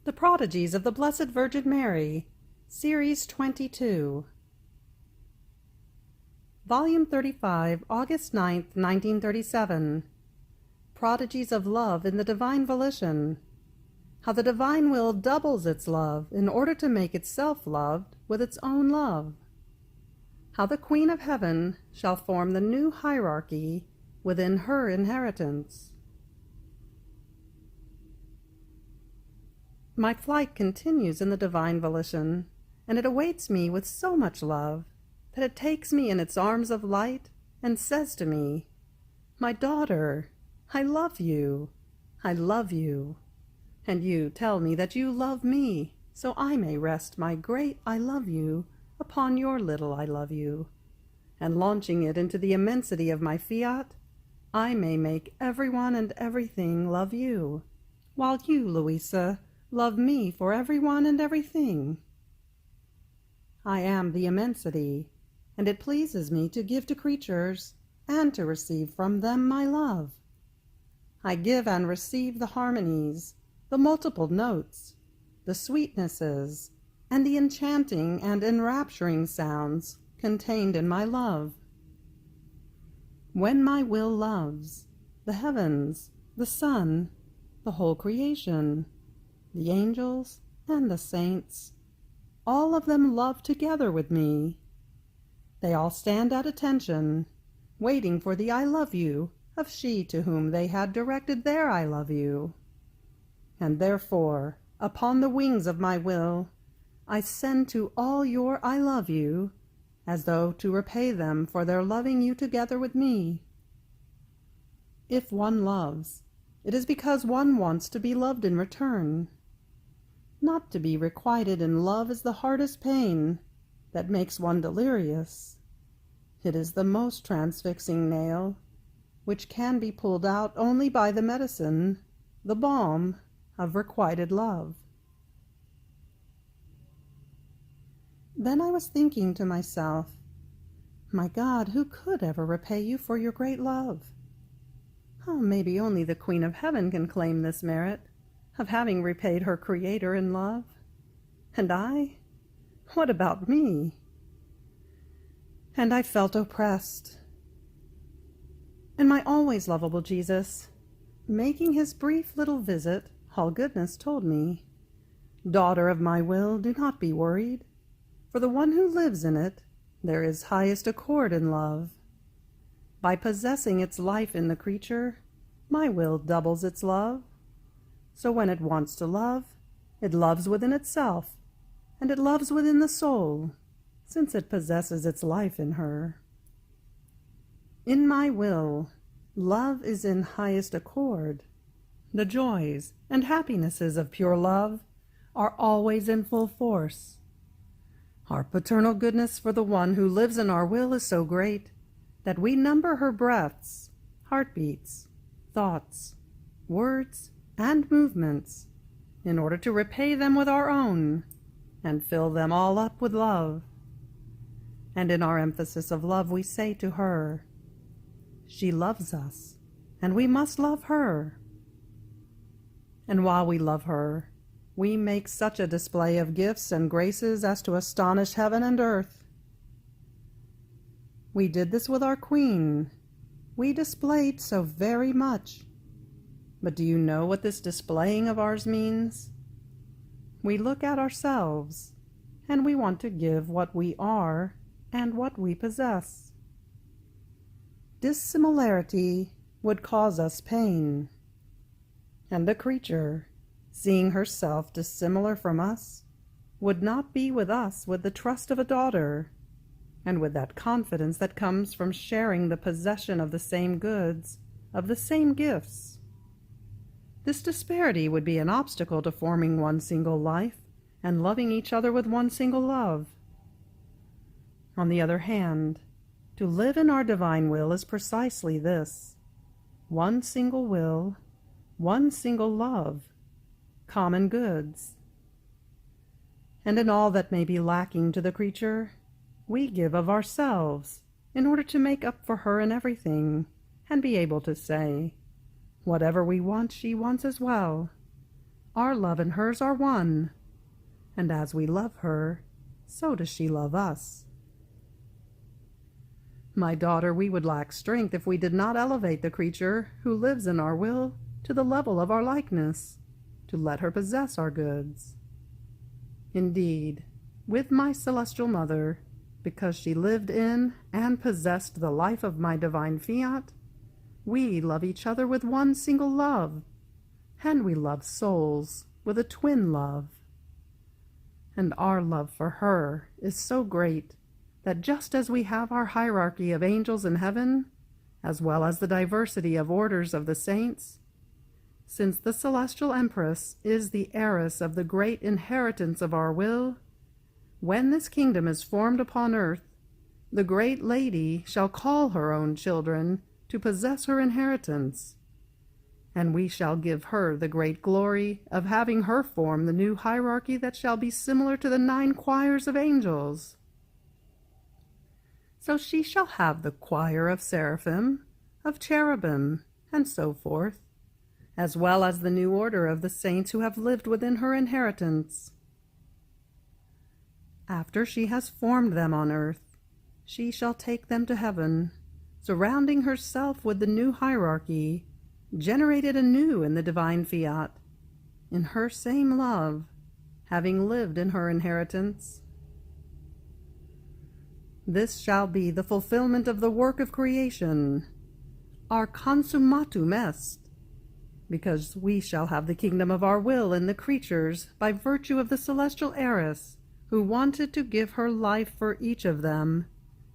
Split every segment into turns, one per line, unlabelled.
The Prodigies of the Blessed Virgin Mary, Series 22. Volume 35, August 9th, 1937. Prodigies of Love in the Divine Volition. How the Divine Will doubles its love in order to make itself loved with its own love. How the Queen of Heaven shall form the new hierarchy within her inheritance. My flight continues in the divine volition, and it awaits me with so much love that it takes me in its arms of light and says to me, "My daughter, I love you, I love you." And you tell me that you love me, so I may rest my great I love you upon your little I love you, and launching it into the immensity of my Fiat, I may make everyone and everything love you, while you, Luisa, love me for everyone and everything. I am the immensity, and it pleases me to give to creatures and to receive from them my love. I give and receive the harmonies, the multiple notes, the sweetnesses, and the enchanting and enrapturing sounds contained in my love. When my will loves, the heavens, the sun, the whole creation, the angels and the saints, all of them love together with me. They all stand at attention, waiting for the I love you of she to whom they had directed their I love you. And therefore, upon the wings of my will, I send to all your I love you, as though to repay them for their loving you together with me. If one loves, it is because one wants to be loved in return. Not to be requited in love is the hardest pain that makes one delirious. It is the most transfixing nail, which can be pulled out only by the medicine, the balm, of requited love. Then I was thinking to myself, my God, who could ever repay you for your great love? Oh, maybe only the Queen of Heaven can claim this merit of having repaid her Creator in love. And I? What about me? And I felt oppressed. And my always lovable Jesus, making his brief little visit, all goodness told me, "Daughter of my will, do not be worried. For the one who lives in it, there is highest accord in love. By possessing its life in the creature, my will doubles its love. So when it wants to love, it loves within itself, and it loves within the soul, since it possesses its life in her. In my will, love is in highest accord. The joys and happinesses of pure love are always in full force. Our paternal goodness for the one who lives in our will is so great that we number her breaths, heartbeats, thoughts, words, and movements in order to repay them with our own and fill them all up with love. And in our emphasis of love we say to her, she loves us, and we must love her. And while we love her, we make such a display of gifts and graces as to astonish heaven and earth. We did this with our Queen. We displayed so very much. But do you know what this displaying of ours means? We look at ourselves, and we want to give what we are and what we possess. Dissimilarity would cause us pain. And the creature, seeing herself dissimilar from us, would not be with us with the trust of a daughter, and with that confidence that comes from sharing the possession of the same goods, of the same gifts. This disparity would be an obstacle to forming one single life and loving each other with one single love. On the other hand, to live in our divine will is precisely this: one single will, one single love, common goods. And in all that may be lacking to the creature, we give of ourselves in order to make up for her in everything, and be able to say, whatever we want she wants as well, Our love and hers are one, and as we love her, so does she love us. My daughter, we would lack strength if we did not elevate the creature who lives in our will to the level of our likeness, to let her possess our goods. Indeed, with my celestial mother, because she lived in and possessed the life of my divine Fiat, we love each other with one single love, and we love souls with a twin love. And our love for her is so great that just as we have our hierarchy of angels in heaven, as well as the diversity of orders of the saints, since the celestial empress is the heiress of the great inheritance of our will, when this kingdom is formed upon earth, the great lady shall call her own children to possess her inheritance, and we shall give her the great glory of having her form the new hierarchy that shall be similar to the 9 choirs of angels. So she shall have the choir of seraphim, of cherubim, and so forth, as well as the new order of the saints who have lived within her inheritance. After she has formed them on earth, she shall take them to heaven, surrounding herself with the new hierarchy, generated anew in the divine Fiat, in her same love, having lived in her inheritance. This shall be the fulfillment of the work of creation, our consummatum est, because we shall have the kingdom of our will in the creatures by virtue of the celestial heiress who wanted to give her life for each of them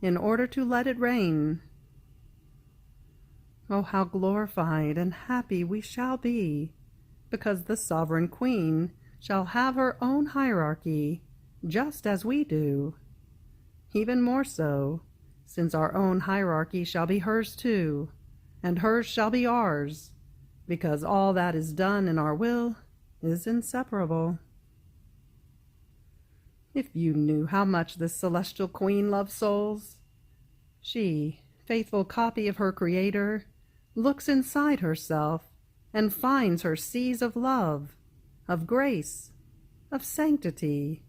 in order to let it reign. Oh, how glorified and happy we shall be, because the sovereign queen shall have her own hierarchy, just as we do. Even more so, since our own hierarchy shall be hers too, and hers shall be ours, because all that is done in our will is inseparable. If you knew how much this celestial queen loves souls, she, faithful copy of her Creator, looks inside herself and finds her seas of love, of grace, of sanctity,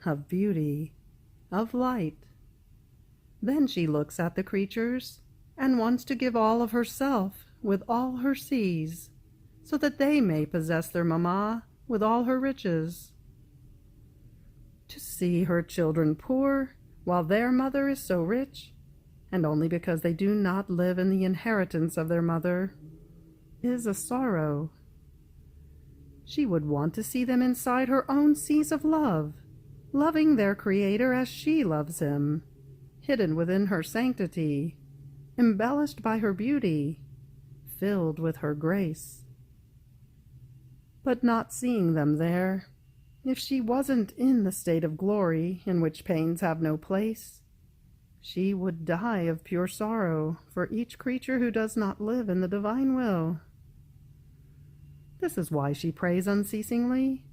of beauty, of light. Then she looks at the creatures and wants to give all of herself with all her seas, so that they may possess their mamma with all her riches. To see her children poor while their mother is so rich, and only because they do not live in the inheritance of their mother, is a sorrow. She would want to see them inside her own seas of love, loving their Creator as she loves him, hidden within her sanctity, embellished by her beauty, filled with her grace. But not seeing them there, if she wasn't in the state of glory in which pains have no place, she would die of pure sorrow for each creature who does not live in the divine will. This is why she prays unceasingly.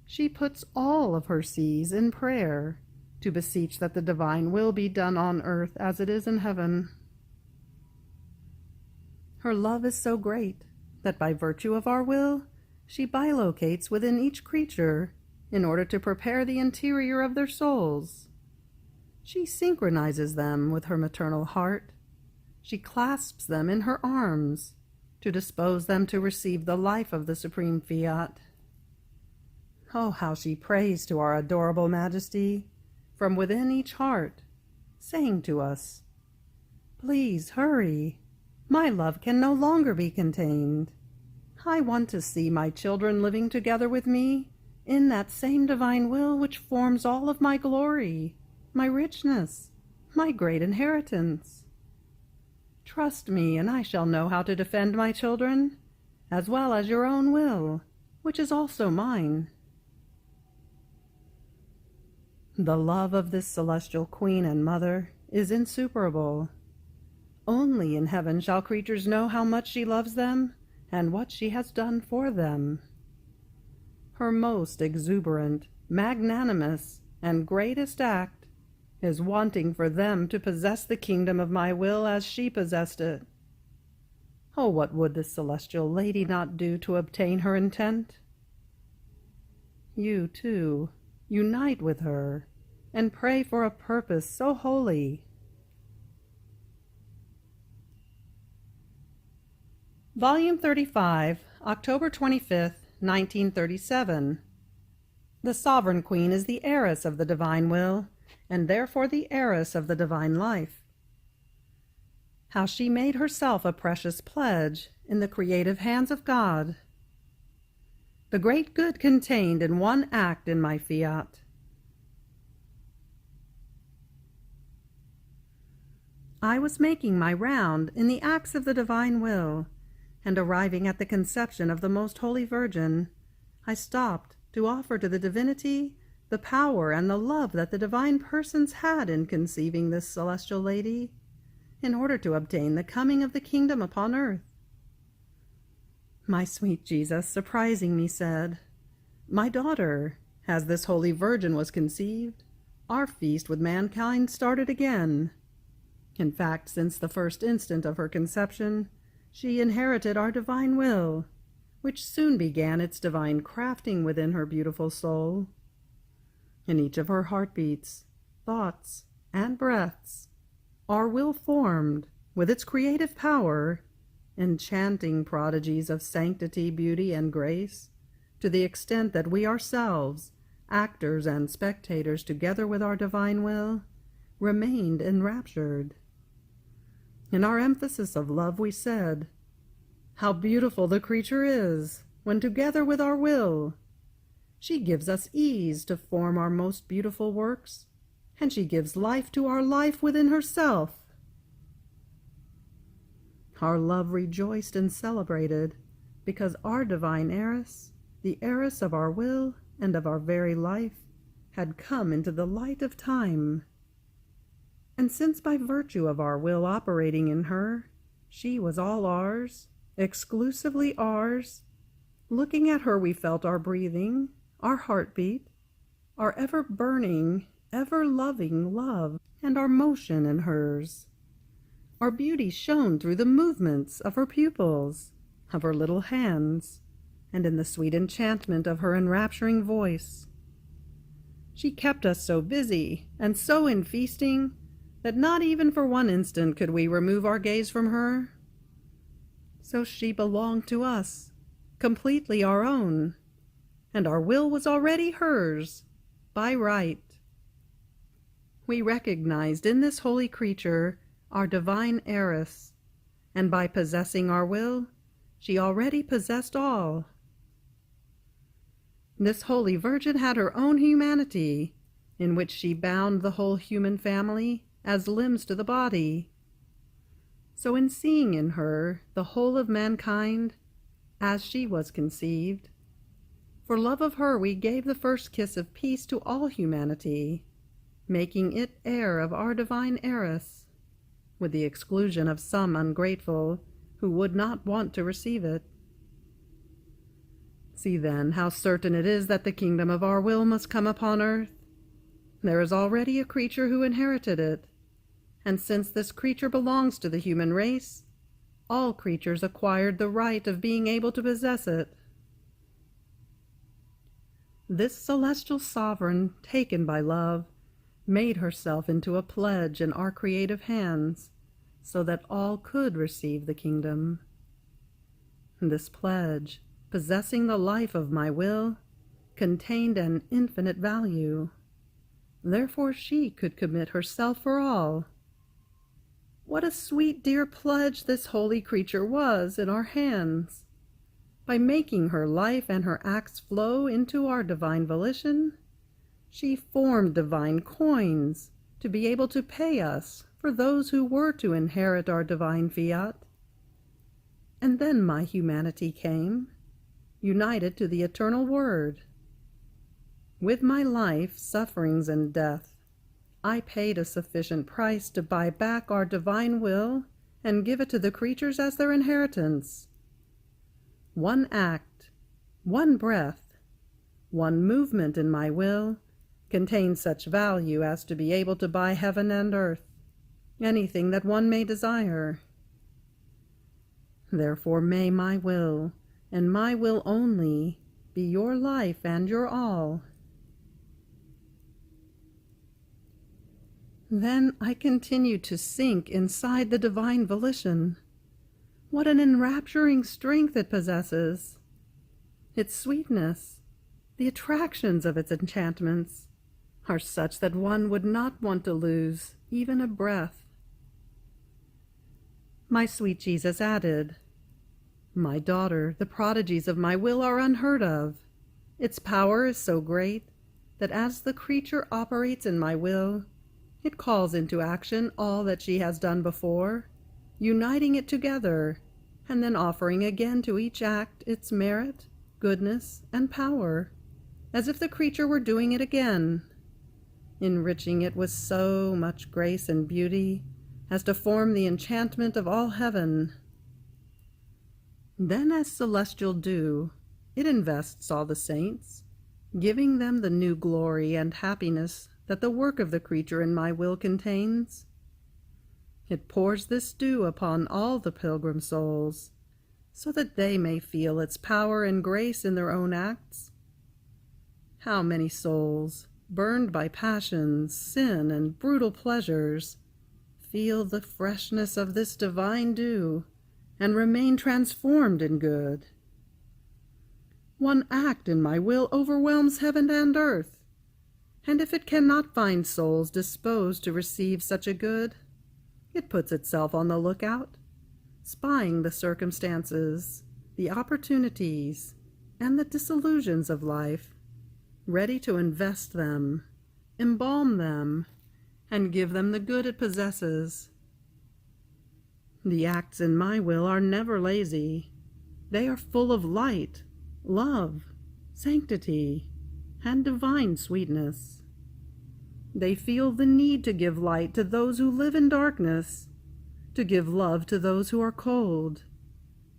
She puts all of her seas in prayer to beseech that the divine will be done on earth as it is in heaven. Her love is so great that by virtue of our will, she bilocates within each creature in order to prepare the interior of their souls. She synchronizes them with her maternal heart. She clasps them in her arms to dispose them to receive the life of the Supreme Fiat. Oh, how she prays to our adorable Majesty from within each heart, saying to us, "Please hurry. My love can no longer be contained. I want to see my children living together with me in that same divine will which forms all of my glory, my richness, my great inheritance. Trust me, and I shall know how to defend my children, as well as your own will, which is also mine." The love of this celestial queen and mother is insuperable. Only in heaven shall creatures know how much she loves them and what she has done for them. Her most exuberant, magnanimous, and greatest act is wanting for them to possess the kingdom of my will as she possessed it. Oh, what would this celestial lady not do to obtain her intent? you, too, unite with her and pray for a purpose so holy. Volume 35, October 25th, 1937. The Sovereign Queen is the heiress of the divine will, and therefore the heiress of the divine life. How she made herself a precious pledge in the creative hands of God. The great good contained in one act in my Fiat. I was making my round in the acts of the divine will, and arriving at the conception of the Most Holy Virgin, I stopped to offer to the divinity the power and the love that the divine persons had in conceiving this celestial lady, in order to obtain the coming of the kingdom upon earth. My sweet Jesus, surprising me, said, "My daughter, as this Holy Virgin was conceived, our feast with mankind started again. In fact, since the first instant of her conception, she inherited our divine will, which soon began its divine crafting within her beautiful soul. In each of her heartbeats, thoughts, and breaths, our will formed, with its creative power, enchanting prodigies of sanctity, beauty, and grace, to the extent that we ourselves, actors and spectators together with our divine will, remained enraptured. In our emphasis of love we said, 'How beautiful the creature is, when together with our will. She gives us ease to form our most beautiful works, and she gives life to our life within herself.' Our love rejoiced and celebrated, because our divine heiress, the heiress of our will and of our very life, had come into the light of time. And since by virtue of our will operating in her, she was all ours, exclusively ours, looking at her we felt our breathing, our heartbeat, our ever-burning, ever-loving love, and our motion in hers. Our beauty shone through the movements of her pupils, of her little hands, and in the sweet enchantment of her enrapturing voice. She kept us so busy and so in feasting that not even for one instant could we remove our gaze from her. So she belonged to us, completely our own, and our will was already hers, by right. We recognized in this holy creature our divine heiress, and by possessing our will, she already possessed all. This Holy Virgin had her own humanity, in which she bound the whole human family as limbs to the body. So in seeing in her the whole of mankind, as she was conceived, for love of her we gave the first kiss of peace to all humanity, making it heir of our divine heiress, with the exclusion of some ungrateful who would not want to receive it. See then how certain it is that the kingdom of our will must come upon earth. There is already a creature who inherited it, and since this creature belongs to the human race, all creatures acquired the right of being able to possess it. This celestial sovereign, taken by love, made herself into a pledge in our creative hands, so that all could receive the kingdom. This pledge, possessing the life of my will, contained an infinite value. Therefore she could commit herself for all. What a sweet, dear pledge this holy creature was in our hands! By making her life and her acts flow into our divine volition, she formed divine coins to be able to pay us for those who were to inherit our divine fiat. And then my humanity came, united to the eternal Word. With my life, sufferings, and death, I paid a sufficient price to buy back our divine will and give it to the creatures as their inheritance. One act, one breath, one movement in my will contains such value as to be able to buy heaven and earth, anything that one may desire. Therefore may my will, and my will only, be your life and your all. Then I continued to sink inside the divine volition. What an enrapturing strength it possesses! Its sweetness, the attractions of its enchantments, are such that one would not want to lose even a breath. My sweet Jesus added, "My daughter, the prodigies of my will are unheard of. Its power is so great that as the creature operates in my will, it calls into action all that she has done before, uniting it together, and then offering again to each act its merit, goodness, and power, as if the creature were doing it again, enriching it with so much grace and beauty as to form the enchantment of all heaven. Then, as celestial dew, it invests all the saints, giving them the new glory and happiness that the work of the creature in my will contains. It pours this dew upon all the pilgrim souls, so that they may feel its power and grace in their own acts. How many souls, burned by passions, sin, and brutal pleasures, feel the freshness of this divine dew, and remain transformed in good. One act in my will overwhelms heaven and earth, and if it cannot find souls disposed to receive such a good, it puts itself on the lookout, spying the circumstances, the opportunities, and the disillusions of life, ready to invest them, embalm them, and give them the good it possesses. The acts in my will are never lazy. They are full of light, love, sanctity, and divine sweetness. They feel the need to give light to those who live in darkness, to give love to those who are cold,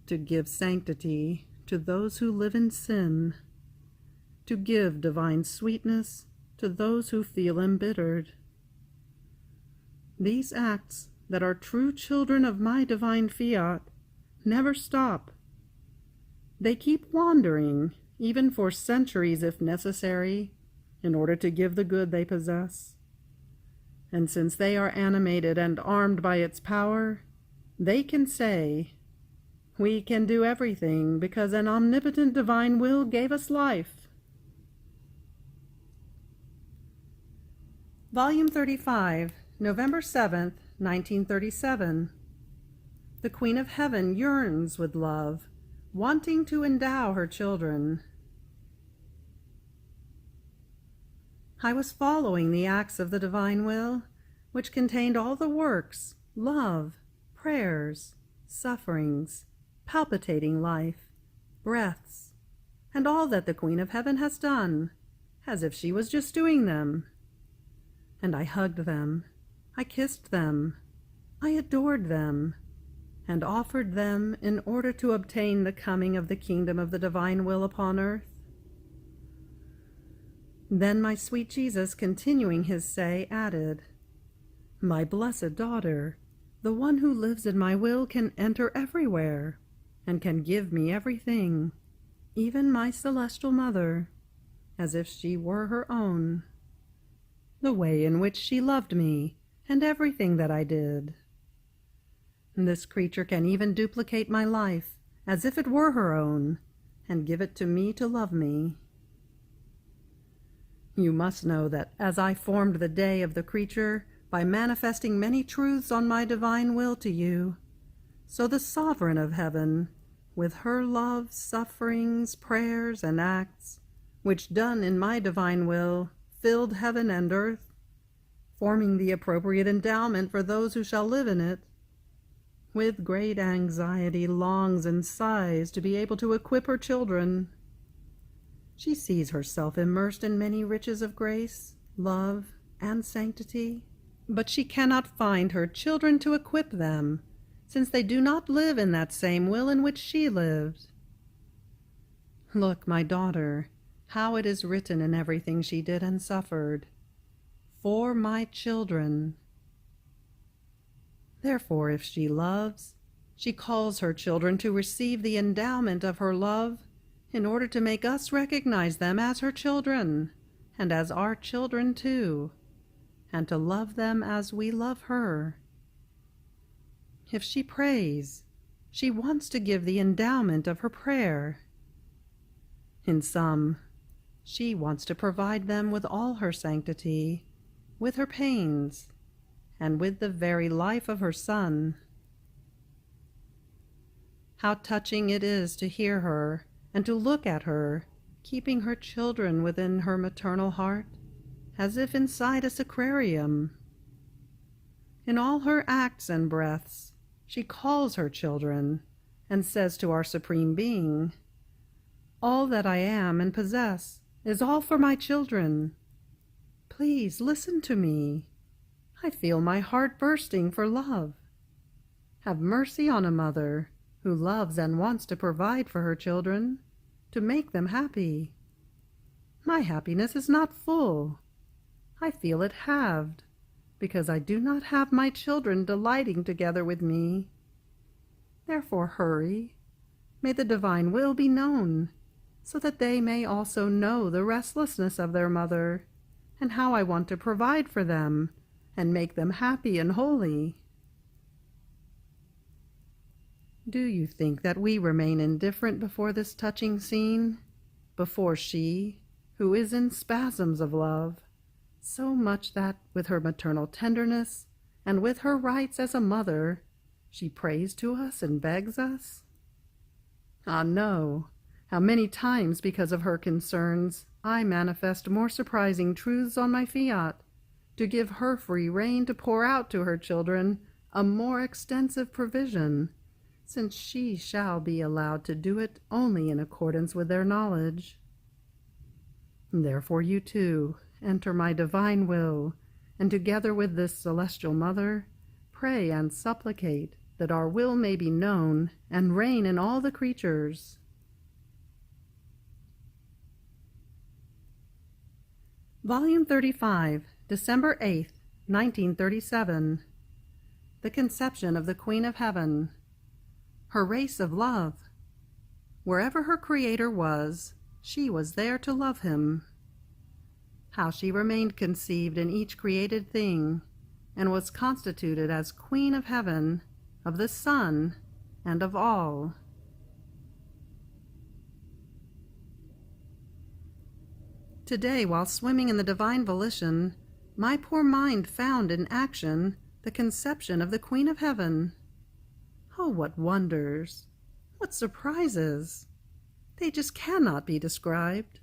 to give sanctity to those who live in sin, to give divine sweetness to those who feel embittered. These acts that are true children of my divine Fiat never stop. They keep wandering, even for centuries if necessary, in order to give the good they possess. And since they are animated and armed by its power, they can say, "We can do everything because an omnipotent divine will gave us life." Volume 35, November 7th, 1937. The Queen of Heaven yearns with love, wanting to endow her children. I was following the acts of the divine will, which contained all the works, love, prayers, sufferings, palpitating life, breaths, and all that the Queen of Heaven has done, as if she was just doing them. And I hugged them, I kissed them, I adored them, and offered them in order to obtain the coming of the kingdom of the divine will upon earth. Then my sweet Jesus, continuing his say, added, "My blessed daughter, the one who lives in my will can enter everywhere, and can give me everything, even my celestial mother, as if she were her own. The way in which she loved me, and everything that I did. This creature can even duplicate my life, as if it were her own, and give it to me to love me. You must know that as I formed the day of the creature by manifesting many truths on my divine will to you, so the sovereign of heaven, with her love, sufferings, prayers, and acts, which done in my divine will, filled heaven and earth, forming the appropriate endowment for those who shall live in it, with great anxiety longs and sighs to be able to equip her children. She sees herself immersed in many riches of grace, love, and sanctity, but she cannot find her children to equip them, since they do not live in that same will in which she lived. Look, my daughter, how it is written in everything she did and suffered, for my children. Therefore, if she loves, she calls her children to receive the endowment of her love in order to make us recognize them as her children, and as our children too, and to love them as we love her. If she prays, she wants to give the endowment of her prayer. In sum, she wants to provide them with all her sanctity, with her pains, and with the very life of her Son. How touching it is to hear her and to look at her, keeping her children within her maternal heart, as if inside a sacrarium. In all her acts and breaths, she calls her children, and says to our Supreme Being, "All that I am and possess is all for my children. Please listen to me. I feel my heart bursting for love. Have mercy on a mother who loves and wants to provide for her children, to make them happy. My happiness is not full. I feel it halved, because I do not have my children delighting together with me. Therefore hurry. May the divine will be known, so that they may also know the restlessness of their mother, and how I want to provide for them, and make them happy and holy." Do you think that we remain indifferent before this touching scene, before she, who is in spasms of love, so much that, with her maternal tenderness, and with her rights as a mother, she prays to us and begs us? Ah, no! How many times, because of her concerns, I manifest more surprising truths on my Fiat, to give her free rein to pour out to her children a more extensive provision, since she shall be allowed to do it only in accordance with their knowledge. Therefore you too enter my divine will, and together with this celestial mother, pray and supplicate that our will may be known and reign in all the creatures. Volume 35, December 8th, 1937. The Conception of the Queen of Heaven. Her race of love. Wherever her Creator was, she was there to love him. How she remained conceived in each created thing, and was constituted as Queen of Heaven, of the Son, and of all. Today, while swimming in the divine volition, my poor mind found in action the conception of the Queen of Heaven. Oh, what wonders! What surprises! They just cannot be described.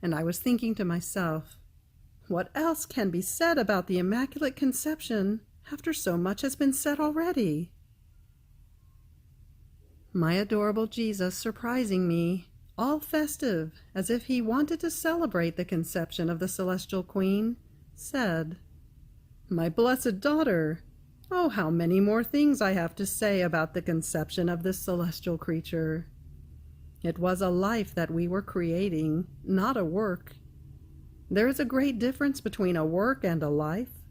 And I was thinking to myself, what else can be said about the Immaculate Conception after so much has been said already? My adorable Jesus surprising me, all festive, as if he wanted to celebrate the conception of the Celestial Queen, said, "My blessed daughter, oh, how many more things I have to say about the conception of this celestial creature. It was a life that we were creating, not a work. There is a great difference between a work and a life.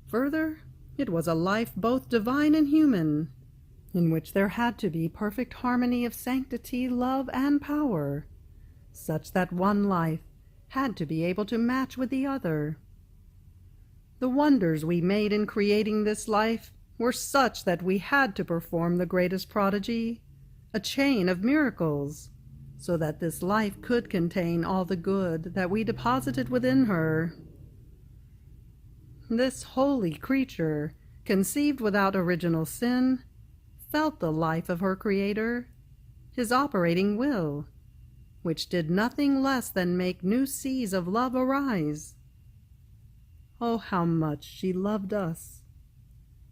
Further, it was a life both divine and human, in which there had to be perfect harmony of sanctity, love, and power, such that one life had to be able to match with the other. The wonders we made in creating this life were such that we had to perform the greatest prodigy, a chain of miracles, so that this life could contain all the good that we deposited within her. This holy creature, conceived without original sin, felt the life of her Creator, his operating will, which did nothing less than make new seas of love arise. Oh, how much she loved us!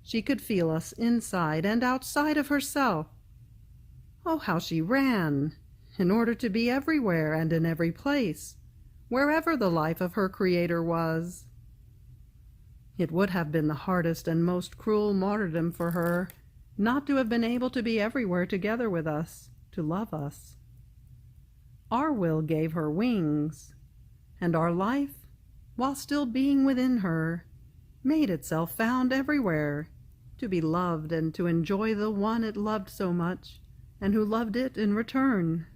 She could feel us inside and outside of herself. Oh, how she ran, in order to be everywhere and in every place, wherever the life of her Creator was. It would have been the hardest and most cruel martyrdom for her not to have been able to be everywhere together with us, to love us. Our will gave her wings, and our life, while still being within her, made itself found everywhere, to be loved and to enjoy the one it loved so much, and who loved it in return.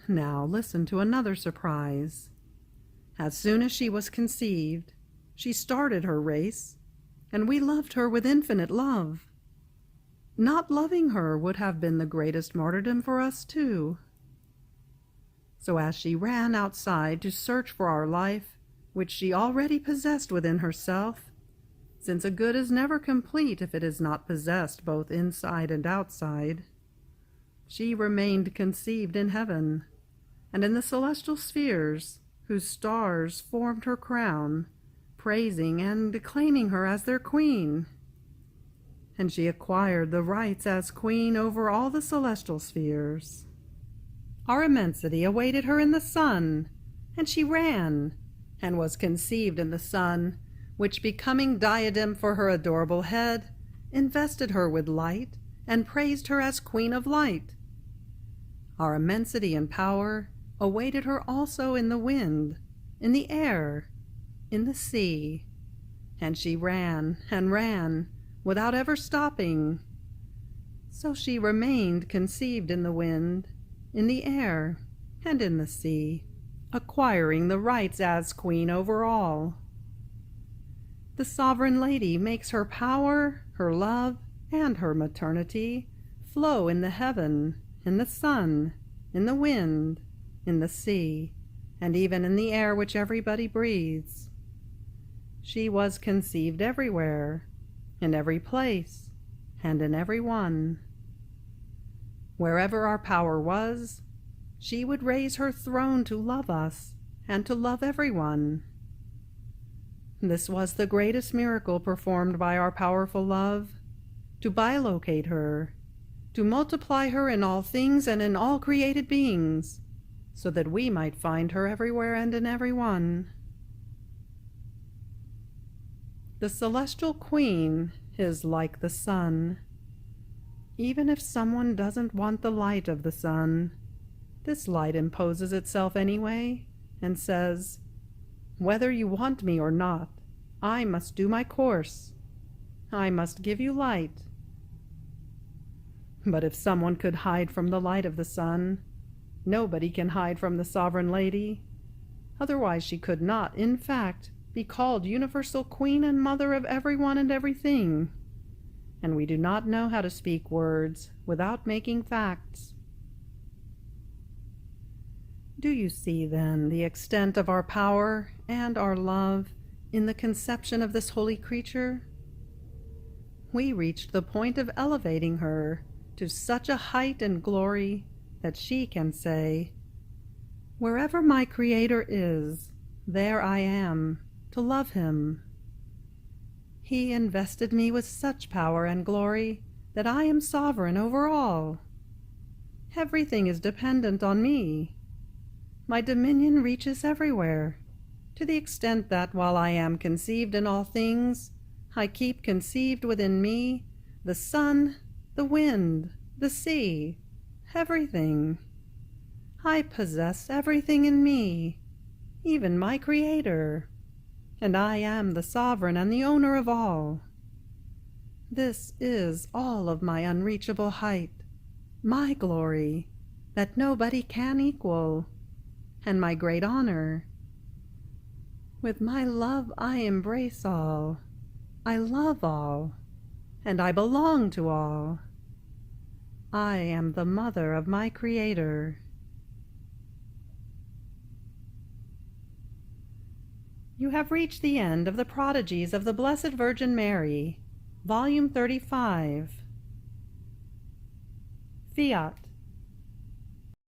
Now listen to another surprise. As soon as she was conceived, she started her race, and we loved her with infinite love. Not loving her would have been the greatest martyrdom for us too. So as she ran outside to search for our life, which she already possessed within herself, since a good is never complete if it is not possessed both inside and outside, she remained conceived in heaven, and in the celestial spheres, whose stars formed her crown, praising and acclaiming her as their queen. And she acquired the rights as queen over all the celestial spheres. Our immensity awaited her in the sun, and she ran, and was conceived in the sun, which, becoming diadem for her adorable head, invested her with light, and praised her as queen of light. Our immensity and power awaited her also in the wind, in the air, in the sea, and she ran and ran, without ever stopping. So she remained conceived in the wind, in the air, and in the sea, acquiring the rights as queen over all. The sovereign lady makes her power, her love, and her maternity flow in the heaven, in the sun, in the wind, in the sea, and even in the air which everybody breathes. She was conceived everywhere, in every place, and in every one. Wherever our power was, she would raise her throne to love us and to love everyone. This was the greatest miracle performed by our powerful love, to bilocate her, to multiply her in all things and in all created beings, so that we might find her everywhere and in every one. The celestial queen is like the sun. Even if someone doesn't want the light of the sun, this light imposes itself anyway and says, "Whether you want me or not, I must do my course. I must give you light." But if someone could hide from the light of the sun, nobody can hide from the sovereign lady. Otherwise she could not, in fact, be called universal queen and mother of everyone and everything. And we do not know how to speak words without making facts. Do you see, then, the extent of our power and our love in the conception of this holy creature? We reached the point of elevating her to such a height and glory that she can say, "Wherever my Creator is, there I am, to love him. He invested me with such power and glory that I am sovereign over all. Everything is dependent on me. My dominion reaches everywhere, to the extent that while I am conceived in all things, I keep conceived within me the sun, the wind, the sea, everything. I possess everything in me, even my Creator, and I am the sovereign and the owner of all. This is all of my unreachable height, my glory, that nobody can equal, and my great honor. With my love I embrace all, I love all, and I belong to all. I am the mother of my Creator. You have reached the end of the Prodigies of the Blessed Virgin Mary, Volume 35. Fiat.